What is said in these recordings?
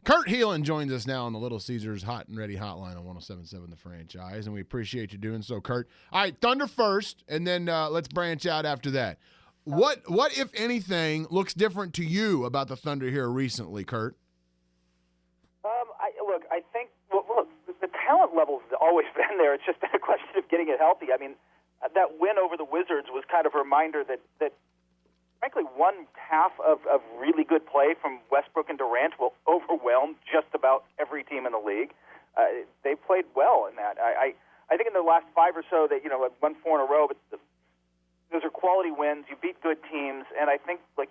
Kurt Helin joins us now on the Little Caesars Hot and Ready Hotline on 107.7 The Franchise, and we appreciate you doing so, Kurt. All right, Thunder first, and then let's branch out after that. What, if anything, looks different to you about the Thunder here recently, Kurt? I think the talent level's always been there. It's just been a question of getting it healthy. I mean, that win over the Wizards was kind of a reminder that frankly, one half of really good play from Westbrook and Durant will overwhelm just about every team in the league. They played well in that. I think in the last 5 or so that won 4 in a row, but those are quality wins. You beat good teams, and I think the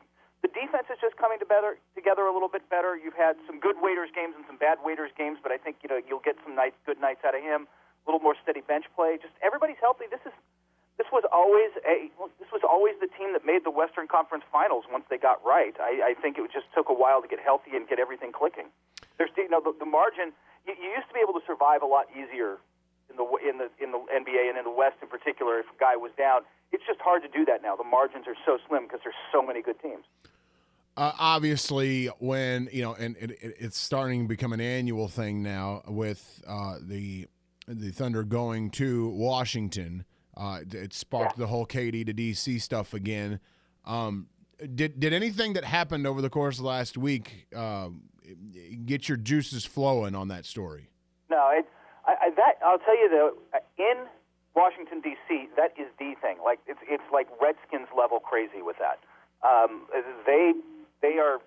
defense is just coming together a little bit better. You've had some good Waiters games and some bad Waiters games, but I think you'll get some good nights out of him. A little more steady bench play. Just everybody's healthy. This was always the team that made the Western Conference Finals once they got right. I think it just took a while to get healthy and get everything clicking. There's the margin. You used to be able to survive a lot easier in the NBA and in the West in particular if a guy was down. It's just hard to do that now. The margins are so slim because there's so many good teams. Obviously, when and it's starting to become an annual thing now with the Thunder going to Washington. It sparked the whole KD to DC stuff again. Did anything that happened over the course of last week get your juices flowing on that story? No, I'll tell you though, in Washington D.C., that is the thing. Like it's like Redskins level crazy with that. They are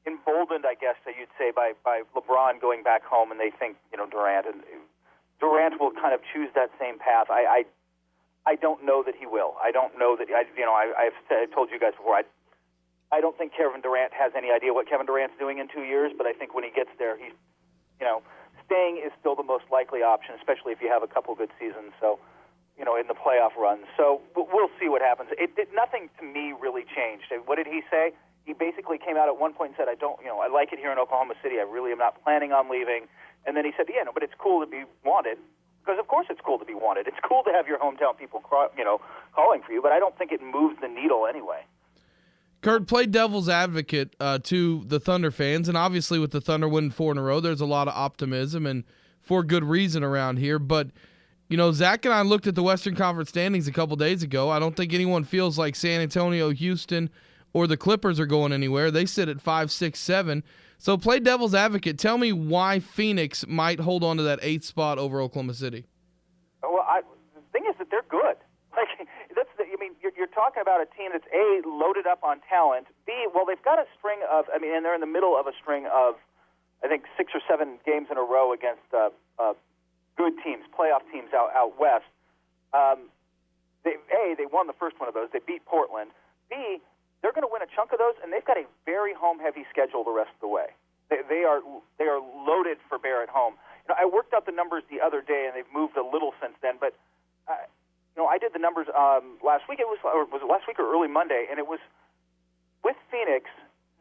emboldened, I guess you'd say, by LeBron going back home, and they think Durant will kind of choose that same path. I don't know that he will. I don't know that I've told you guys before. I don't think Kevin Durant has any idea what Kevin Durant's doing in 2 years, but I think when he gets there, he's staying is still the most likely option, especially if you have a couple good seasons. So, in the playoff run. So we'll see what happens. Nothing to me really changed. What did he say? He basically came out at one point and said, I like it here in Oklahoma City. I really am not planning on leaving. And then he said, but it's cool to be wanted. Because, of course, it's cool to be wanted. It's cool to have your hometown people, calling for you, but I don't think it moves the needle anyway. Kurt, play devil's advocate to the Thunder fans, and obviously with the Thunder winning 4 in a row, there's a lot of optimism, and for good reason around here. But, Zach and I looked at the Western Conference standings a couple days ago. I don't think anyone feels like San Antonio, Houston, or the Clippers are going anywhere. They sit at 5, 6, 7. So play devil's advocate. Tell me why Phoenix might hold on to that 8th spot over Oklahoma City. Well, the thing is that they're good. You're talking about a team that's A, loaded up on talent, B, they've got a string of, and they're in the middle of a string of, I think, 6 or 7 games in a row against good teams, playoff teams out west. They won the first one of those. They beat Portland. B, they're going to win a chunk of those, and they've got a very home-heavy schedule the rest of the way. They are loaded for bear at home. I worked out the numbers the other day, and they've moved a little since then, but I did the numbers last week. Was it last week or early Monday? And it was with Phoenix.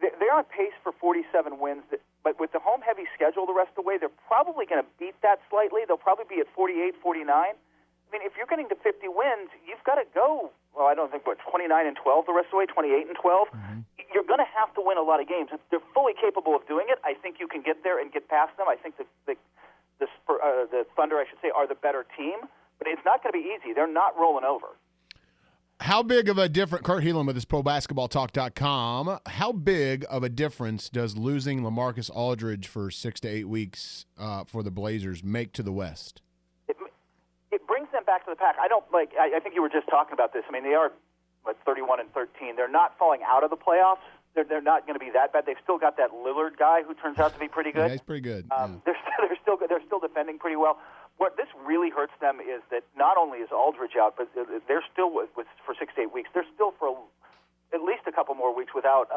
They're on pace for 47 wins, but with the home-heavy schedule the rest of the way, they're probably going to beat that slightly. They'll probably be at 48, 49. If you're getting to 50 wins, you've got to go. Well, I don't think 29 and 12 the rest of the way, 28 and 12. Mm-hmm. You're going to have to win a lot of games. If they're fully capable of doing it, I think you can get there and get past them. I think the Thunder, I should say, are the better team. But it's not going to be easy. They're not rolling over. How big of a difference, Kurt Helin with his ProBasketballTalk.com, how big of a difference does losing LaMarcus Aldridge for 6 to 8 weeks for the Blazers make to the West? It brings them back to the pack. I think you were just talking about this. They are 31 and 13. They're not falling out of the playoffs. They're not going to be that bad. They've still got that Lillard guy who turns out to be pretty good. Yeah, he's pretty good. They're still good. They're still defending pretty well. What this really hurts them is that not only is Aldridge out, but they're still for 6 to 8 weeks. They're still for at least a couple more weeks without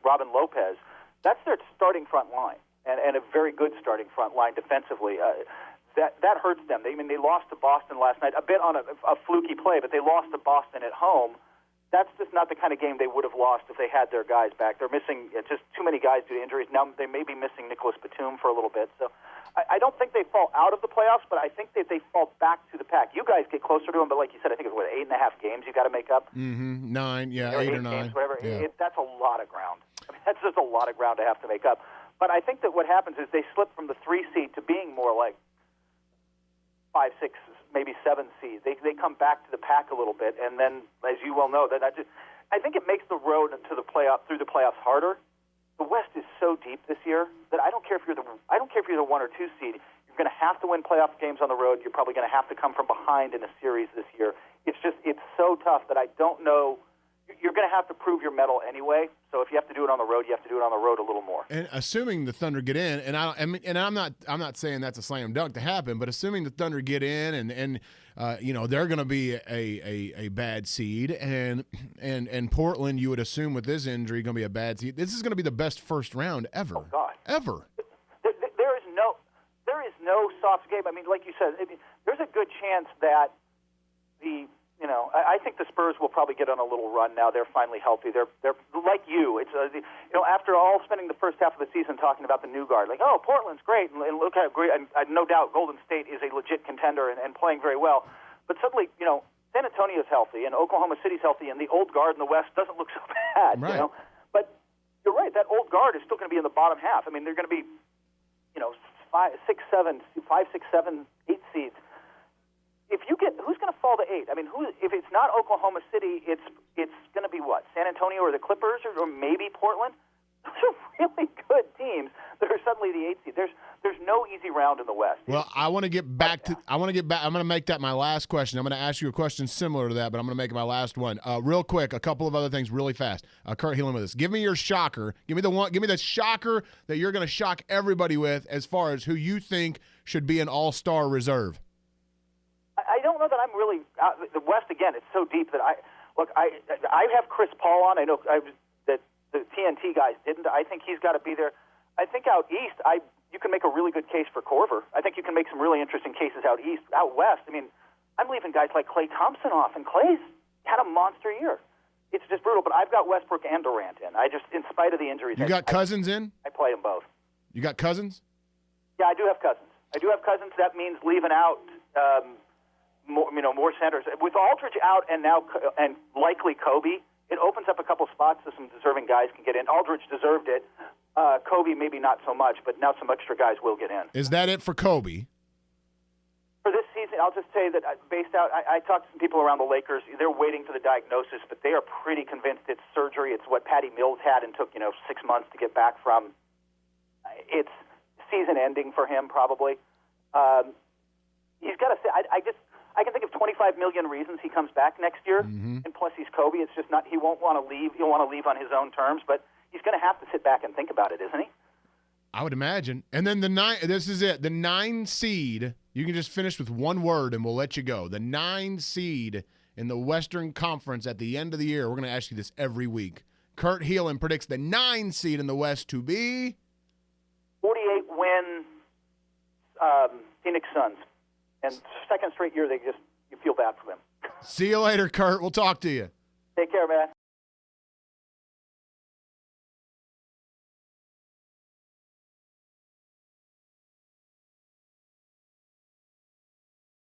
Robin Lopez. That's their starting front line, and a very good starting front line defensively. That hurts them. They lost to Boston last night, a bit on a fluky play, but they lost to Boston at home. That's just not the kind of game they would have lost if they had their guys back. They're missing just too many guys due to injuries. Now they may be missing Nicholas Batum for a little bit. So I don't think they fall out of the playoffs, but I think that they fall back to the pack. You guys get closer to them, but like you said, I think it's 8.5 games you got to make up. Mm-hmm. 9, yeah, 8 or 9. Games, whatever. Yeah. That's a lot of ground. That's just a lot of ground to have to make up. But I think that what happens is they slip from the 3 seed to being more like 5, 6, maybe 7 seed. They come back to the pack a little bit, and then, as you well know, I think it makes the road to the through the playoffs harder. The West is so deep this year that I don't care if you're the 1 or 2 seed. You're going to have to win playoff games on the road. You're probably going to have to come from behind in a series this year. It's so tough that I don't know. You're going to have to prove your mettle anyway. So if you have to do it on the road, you have to do it on the road a little more. And assuming the Thunder get in, and I'm not saying that's a slam dunk to happen, but assuming the Thunder get in, and they're going to be a bad seed, and Portland, you would assume with this injury, going to be a bad seed. This is going to be the best first round ever. Oh God, ever. There is no soft game. I mean, like you said, there's a good chance that I think the Spurs will probably get on a little run now. They're finally healthy. They're like you. It's after all spending the first half of the season talking about the new guard, like, oh, Portland's great, and look how great. And no doubt Golden State is a legit contender and playing very well. But suddenly, San Antonio's healthy and Oklahoma City's healthy, and the old guard in the West doesn't look so bad. Right. But you're right. That old guard is still going to be in the bottom half. I mean, they're going to be 5, 6, 7, 8 seeds. Who's going to fall to 8? I mean, if it's not Oklahoma City, it's going to be what? San Antonio or the Clippers or maybe Portland? Those are really good teams that are suddenly the 8 seed. There's no easy round in the West. Well, I'm going to make that my last question. I'm going to ask you a question similar to that, but I'm going to make it my last one. Real quick, a couple of other things really fast. Kurt Helin with us. Give me your shocker. Give me the shocker that you're going to shock everybody with as far as who you think should be an all-star reserve. I don't know that I'm really the West again. It's so deep that I have Chris Paul on. I know that the TNT guys didn't. I think he's got to be there. I think out east, you can make a really good case for Korver. I think you can make some really interesting cases out east. Out west, I mean, I'm leaving guys like Klay Thompson off, and Klay's had a monster year. It's just brutal. But I've got Westbrook and Durant in. In spite of the injuries, you got Cousins in. I play them both. You got Cousins? Yeah, I do have Cousins. That means leaving out. More centers. With Aldridge out and likely Kobe, it opens up a couple spots so some deserving guys can get in. Aldridge deserved it. Kobe maybe not so much, but now some extra guys will get in. Is that it for Kobe? For this season, I'll just say that I talked to some people around the Lakers. They're waiting for the diagnosis, but they are pretty convinced it's surgery. It's what Patty Mills had and took 6 months to get back from. It's season ending for him probably. He's got to say, I can think of 25 million reasons he comes back next year, and plus he's Kobe. It's just not he won't want to leave. He'll want to leave on his own terms, but he's going to have to sit back and think about it, isn't he? I would imagine. And then this is it. The 9 seed, you can just finish with one word and we'll let you go. The 9 seed in the Western Conference at the end of the year. We're going to ask you this every week. Kurt Helin predicts the 9 seed in the West to be 48 win Phoenix Suns. And second straight year, you feel bad for them. See you later, Kurt. We'll talk to you. Take care, man.